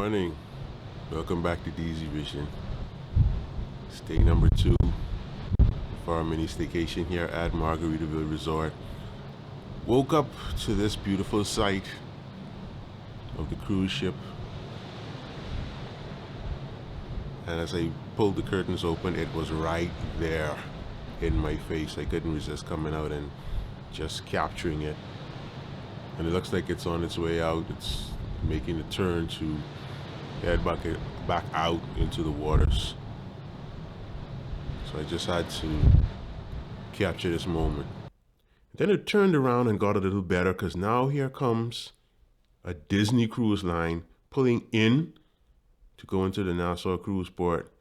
Morning. Welcome back to DeezyVision. Stay number 2 for our mini staycation here at Margaritaville Resort. Woke up to this beautiful sight of the cruise ship, and as I pulled the curtains open, it was right there in my face. I couldn't resist coming out and just capturing it. And it looks like it's on its way out. It's making a turn to head back out into the waters. So I just had to capture this moment. Then it turned around and got a little better, because now here comes a Disney cruise line pulling in to go into the Nassau cruise port.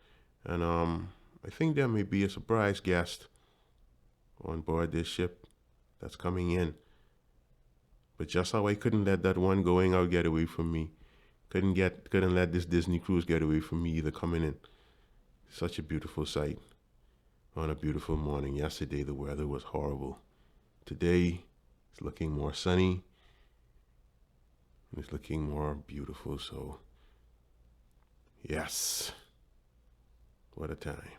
And I think there may be a surprise guest on board this ship that's coming in. But just how I couldn't let that one going out get away from me. Couldn't let this Disney cruise get away from me either, coming in. Such a beautiful sight on a beautiful morning. Yesterday the weather was horrible. Today it's looking more sunny. It's looking more beautiful. So yes, what a time.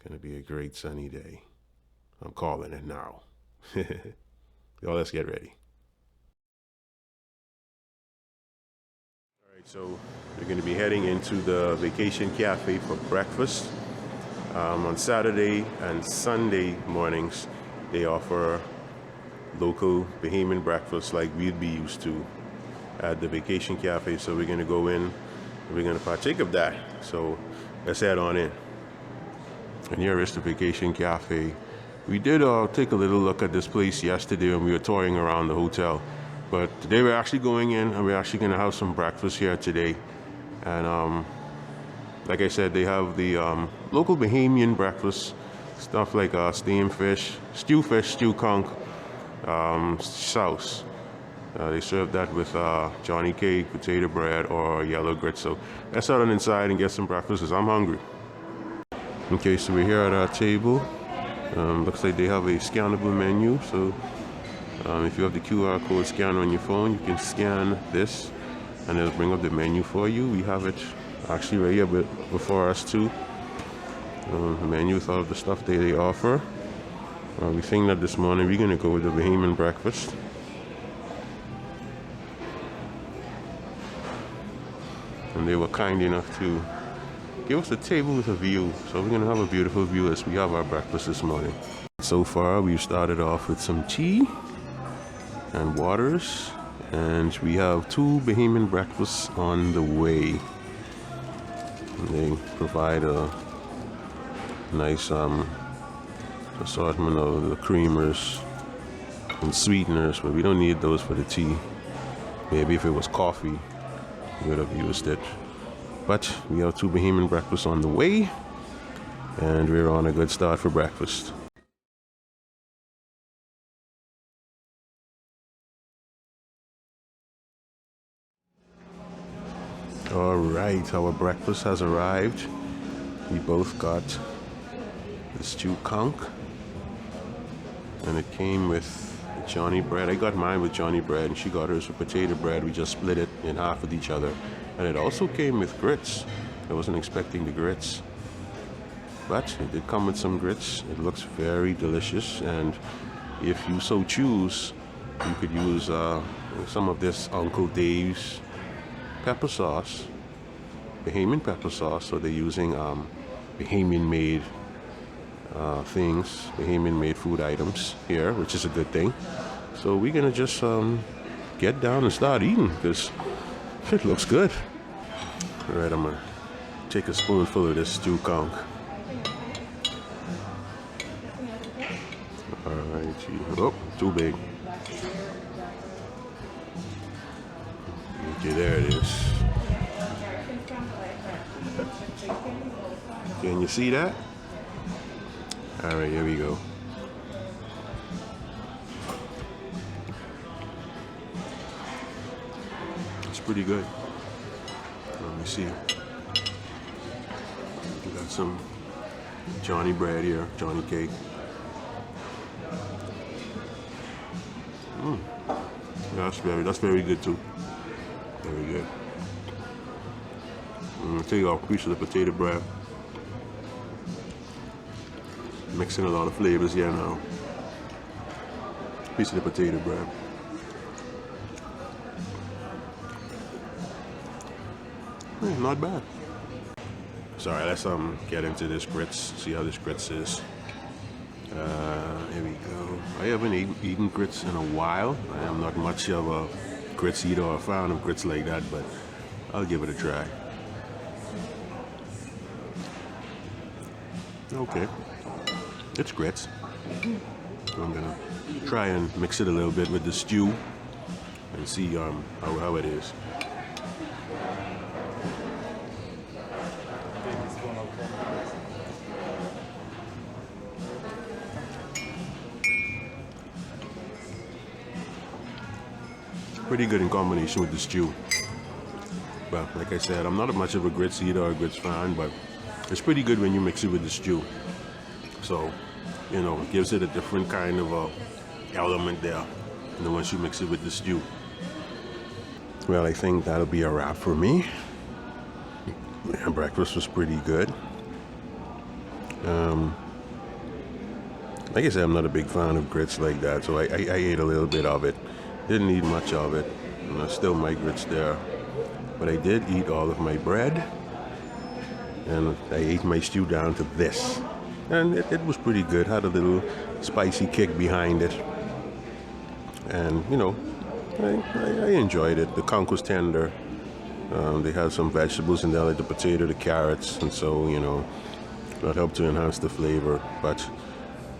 Gonna be a great sunny day. I'm calling it now. Y'all, let's get ready. All right, so we're going to be heading into the Vacation Cafe for breakfast. On Saturday and Sunday mornings, they offer local Bahamian breakfast like we'd be used to at the Vacation Cafe. So we're going to go in and we're going to partake of that. So let's head on in. And here is the Vacation Cafe. We did take a little look at this place yesterday when we were touring around the hotel. But today we're actually going in and we're actually going to have some breakfast here today. And like I said, they have the local Bahamian breakfast, stuff like steamed fish, stew conch, sauce. They serve that with Johnny cake, potato bread, or yellow grits. So let's head on inside and get some breakfast because I'm hungry. Okay, so we're here at our table. Looks like they have a scannable menu, so if you have the QR code scanner on your phone, you can scan this and it'll bring up the menu for you. We have it actually right here before us too. The menu with all of the stuff they offer. We think that this morning we're going to go with the Bahamian breakfast. And they were kind enough to give us a table with a view, so we're going to have a beautiful view as we have our breakfast this morning. So far we've started off with some tea and waters, and we have 2 Bahamian breakfasts on the way. And they provide a nice assortment of the creamers and sweeteners, but we don't need those for the tea. Maybe if it was coffee we would have used it. But we have 2 Bahamian breakfasts on the way, and we're on a good start for breakfast. All right, our breakfast has arrived. We both got the stew conch, and it came with Johnny bread. I got mine with Johnny bread, and she got hers with potato bread. We just split it in half with each other. And it also came with grits. I wasn't expecting the grits, but it did come with some grits. It looks very delicious, and if you so choose, you could use some of this Uncle Dave's pepper sauce, Bahamian pepper sauce. So they're using Bahamian made things, Bahamian made food items here, which is a good thing. So we're gonna just get down and start eating because it looks good. All right, I'm gonna take a spoonful of this stew conch. All right, oh, too big. Okay, there it is. Can you see that? All right, here we go. It's pretty good. Let me see. We got some Johnny bread here, Johnny cake. Yeah, that's very good too. Very good. I'll take off a piece of the potato bread. Mixing a lot of flavors here now. Piece of the potato bread. Not bad. Sorry, let's get into this grits. See how this grits is. Here we go. I haven't eaten grits in a while. I am not much of a grits eater or a fan of grits like that, but I'll give it a try. Okay, it's grits. I'm gonna try and mix it a little bit with the stew and see how it is. Pretty good in combination with the stew. But like I said, I'm not much of a grits eater or a grits fan, but it's pretty good when you mix it with the stew. So, you know, it gives it a different kind of element there, you know, once you mix it with the stew. Well, I think that'll be a wrap for me. Yeah, breakfast was pretty good. Like I said, I'm not a big fan of grits like that, so I ate a little bit of it. Didn't eat much of it, and I still my grits there. But I did eat all of my bread, and I ate my stew down to this. And it was pretty good, had a little spicy kick behind it. And, you know, I enjoyed it. The conch was tender. They had some vegetables in there, like the potato, the carrots, and so, you know, that helped to enhance the flavor. But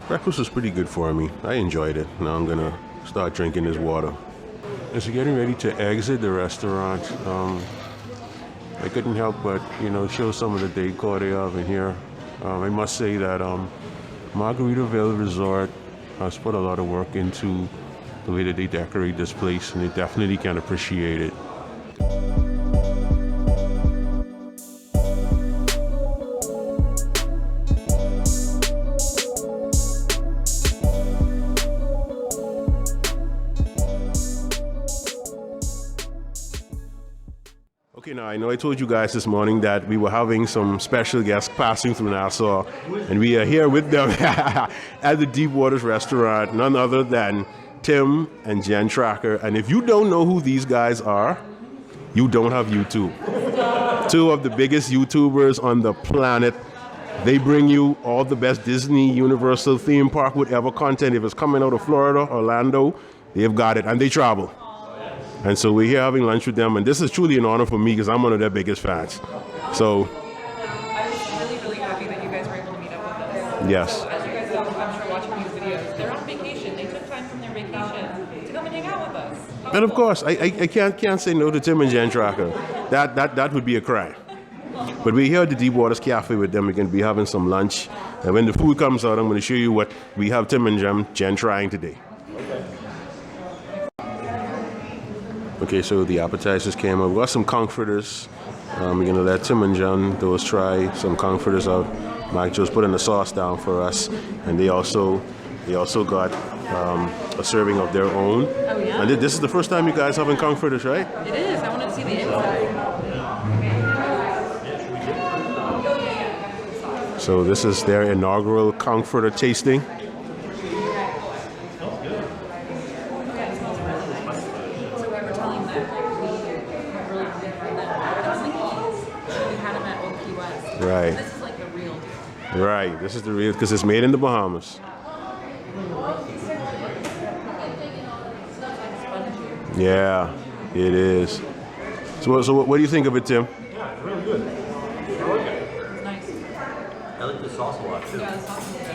breakfast was pretty good for me. I enjoyed it. Now I'm gonna start drinking this water. As we're getting ready to exit the restaurant, I couldn't help but, you know, show some of the decor they have in here. I must say that Margaritaville Resort has put a lot of work into the way that they decorate this place, and they definitely can appreciate it. Okay, now I know I told you guys this morning that we were having some special guests passing through Nassau, and we are here with them at the Deep Waters restaurant, none other than Tim and Jenn Tracker. And if you don't know who these guys are, you don't have YouTube. Two of the biggest YouTubers on the planet. They bring you all the best Disney, Universal, theme park, whatever content. If it's coming out of Florida, Orlando, they've got it, and they travel. And so we're here having lunch with them, and this is truly an honor for me because I'm one of their biggest fans. So, I was really, really happy that you guys were able to meet up with us. Yes. So as you guys know, I'm sure watching these videos, they're on vacation. They took time from their vacation to come and hang out with us. And of course, I can't say no to Tim and Jenn Tracker. That would be a crime. But we're here at the Deep Waters Cafe with them. We're going to be having some lunch. And when the food comes out, I'm going to show you what we have Tim and Jenn trying today. Okay, so the appetizers came up. We got some conch fritters. We're going to let Tim and Jenn, those try some conch fritters out. Mike just putting the sauce down for us. And they also got a serving of their own. Oh, yeah? And this is the first time you guys having conch fritters, right? It is. I wanted to see the inside. So this is their inaugural conch fritter tasting. Right. This is like the real deal. Right. This is the real, because it's made in the Bahamas. Yeah, it is. So what do you think of it, Tim? Yeah, it's really good. I like it. It's nice. I like the sauce a lot too. Yeah, the sauce is good.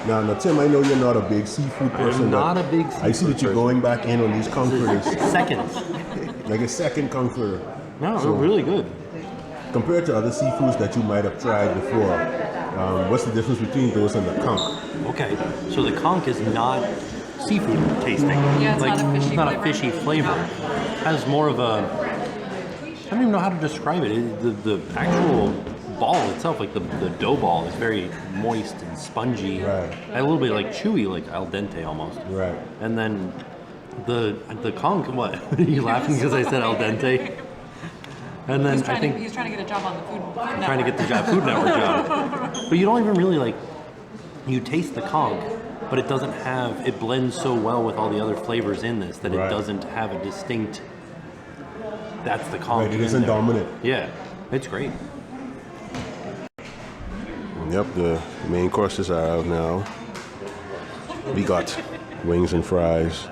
Now, Tim, I know you're not a big seafood person. I'm not but a big seafood I see that you're person. going back in on these conch fritters. Seconds. Like a second conch fritter. No, they're really good. Compared to other seafoods that you might have tried before, what's the difference between those and the conch? Okay, so the conch is not seafood tasting. Yeah, it's like, not a fishy it's not flavor. a fishy flavor. It has more of a, I don't even know how to describe it. The actual ball itself, like the dough ball, is very moist and spongy. Right. And a little bit like chewy, like al dente almost. Right. And then the conch, what? Are you laughing because I said al dente? And then I think he's trying to get a job on the Food Network. trying to get the Food Network job. But you don't even really like, you taste the conch, but it doesn't have, it blends so well with all the other flavors in this that Right. it doesn't have a distinct, that's the conch. Right, it in isn't there. dominant. Yeah, it's great. Yep, the main courses are out now. We got wings and fries.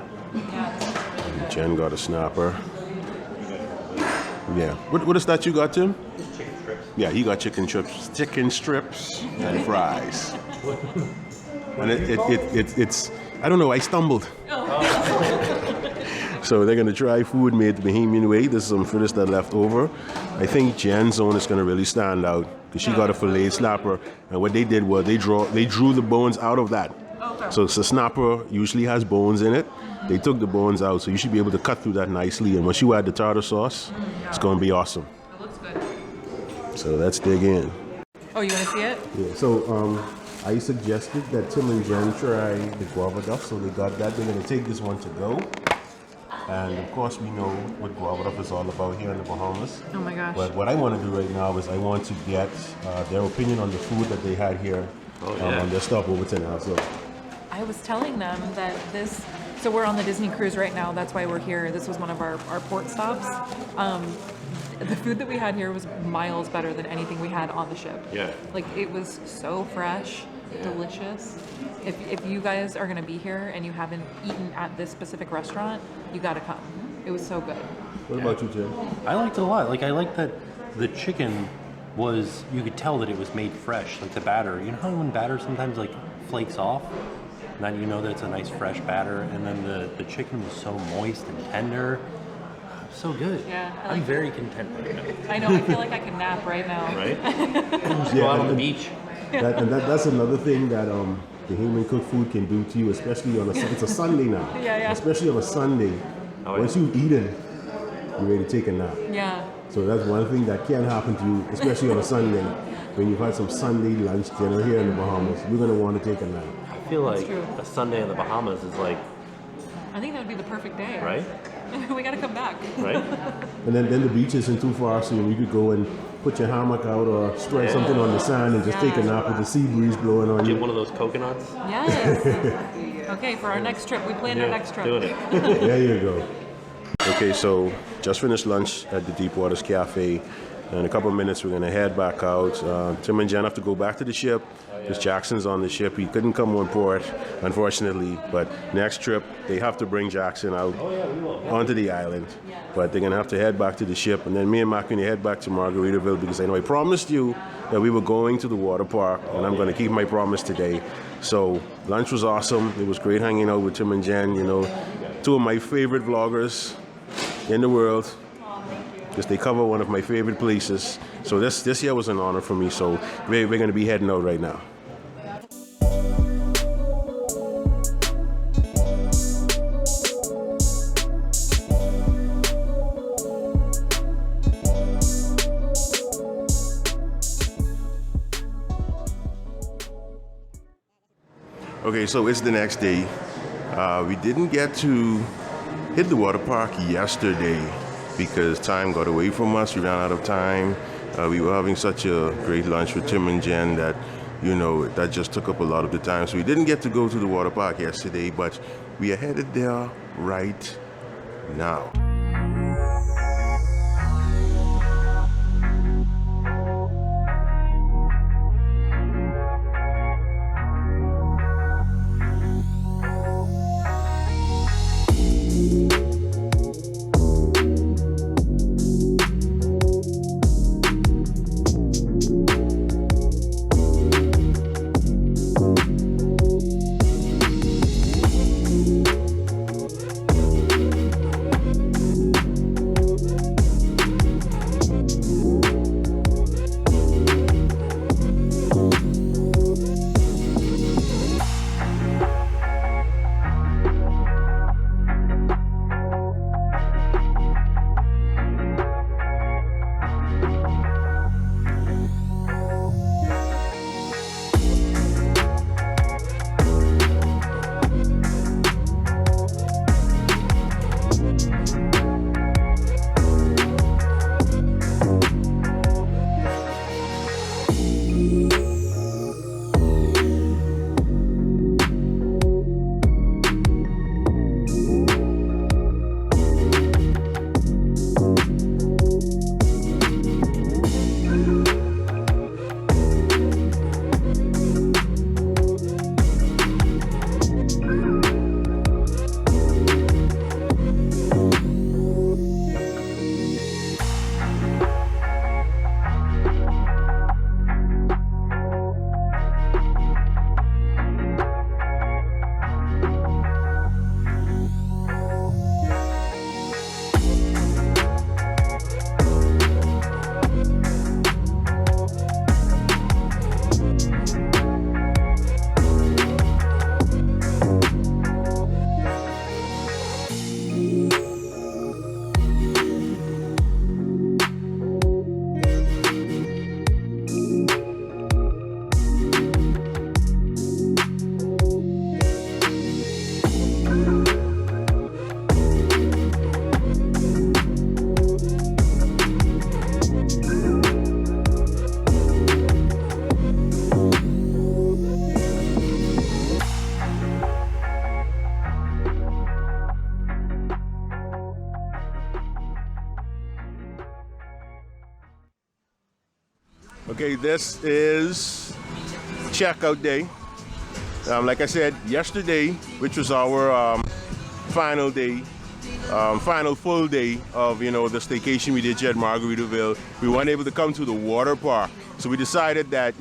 Jen got a snapper. Yeah. What is that you got, Tim? Chicken strips. Yeah, he got chicken strips and fries. And it's I don't know, I stumbled. So they're gonna try food made the Bahamian way. There's some fritters that left over. I think Jen's own is gonna really stand out because she got a fillet snapper, and what they did was they drew the bones out of that. Okay. So the snapper usually has bones in it. They took the bones out, so you should be able to cut through that nicely. And once you add the tartar sauce, it's gonna be awesome. It looks good. So let's dig in. Oh, you want to see it? Yeah, so I suggested that Tim and Jen try the guava duff, so they got that. They're gonna take this one to go. And of course we know what guava duff is all about here in the Bahamas. Oh my gosh. But what I want to do right now is I want to get their opinion on the food that they had here on their stopover to Nassau. I was telling them that so we're on the Disney cruise right now. That's why we're here. This was one of our port stops. The food that we had here was miles better than anything we had on the ship. Yeah. Like, it was so fresh, delicious. If you guys are gonna be here and you haven't eaten at this specific restaurant, you gotta come. It was so good. What about you, Jim? I liked it a lot. Like, I liked that the chicken was, you could tell that it was made fresh, like the batter. You know how when batter sometimes like flakes off? And then you know that it's a nice fresh batter, and then the chicken was so moist and tender. So good. Yeah, I I'm like very content right now. I know, I feel like I can nap right now. Right? Go out on the beach. That's another thing that the Bahamian cooked food can do to you, especially on it's a Sunday now. Yeah. Especially on a Sunday. Oh, yeah. Once you've eaten, you're ready to take a nap. Yeah. So that's one thing that can happen to you, especially on a Sunday. When you've had some Sunday lunch dinner here in the Bahamas, you're going to want to take a nap. I feel like true. a Sunday in the Bahamas is like, I think that would be the perfect day. right? We gotta come back. Right? And then the beach isn't too far, so you could go and put your hammock out or spread something on the sand and just take a nap with the sea breeze blowing on Get you. one of those coconuts. Yes. Okay, for our next trip, we planned our next trip. Doing it. There you go. Okay, so just finished lunch at the Deep Waters Cafe. In a couple of minutes, we're going to head back out. Tim and Jen have to go back to the ship because Jackson's on the ship. He couldn't come on port, unfortunately. But next trip, they have to bring Jackson out onto the island. But they're going to have to head back to the ship. And then me and Mark are going to head back to Margaritaville because I know I promised you that we were going to the water park, and I'm going to keep my promise today. So lunch was awesome. It was great hanging out with Tim and Jen, you know, two of my favorite vloggers in the world. Because they cover one of my favorite places. So this year was an honor for me. So we're going to be heading out right now. Okay, so it's the next day. We didn't get to hit the water park yesterday because time got away from us. We ran out of time. We were having such a great lunch with Tim and Jen that, you know, that just took up a lot of the time. So we didn't get to go to the water park yesterday, but we are headed there right now. Okay, this is checkout day. Like I said, yesterday, which was our final day, final full day of, the staycation we did here at Margaritaville, we weren't able to come to the water park. So we decided that,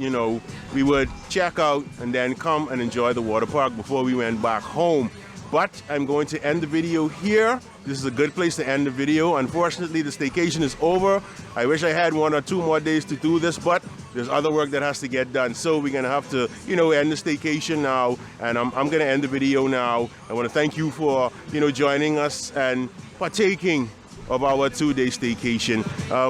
we would check out and then come and enjoy the water park before we went back home. But I'm going to end the video here. This is a good place to end the video. Unfortunately, the staycation is over. I wish I had 1 or 2 more days to do this, but there's other work that has to get done. So we're gonna have to, end the staycation now. And I'm gonna end the video now. I wanna thank you for, joining us and partaking of our 2-day staycation.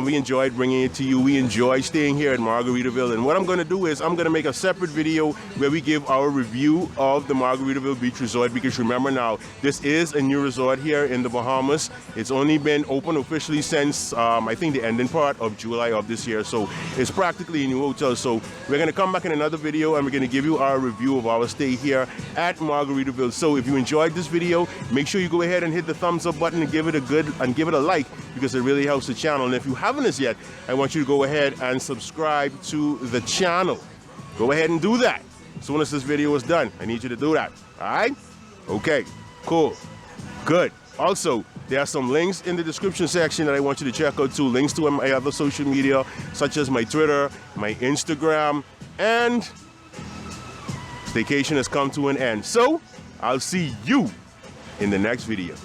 We enjoyed bringing it to you. We enjoy staying here at Margaritaville. And what I'm going to do is I'm going to make a separate video where we give our review of the Margaritaville Beach Resort, because remember now, this is a new resort here in the Bahamas. It's only been open officially since I think the ending part of July of this year. So it's practically a new hotel. So we're going to come back in another video and we're going to give you our review of our stay here at Margaritaville. So if you enjoyed this video, make sure you go ahead and hit the thumbs up button and give it a like, because it really helps the channel. And if you haven't as yet, I want you to go ahead and subscribe to the channel. Go ahead and do that. As soon as this video is done, I need you to do that. All right? Okay, cool, good. Also, there are some links in the description section that I want you to check out too. Links to my other social media, such as my Twitter, my Instagram, and staycation has come to an end. So I'll see you in the next video.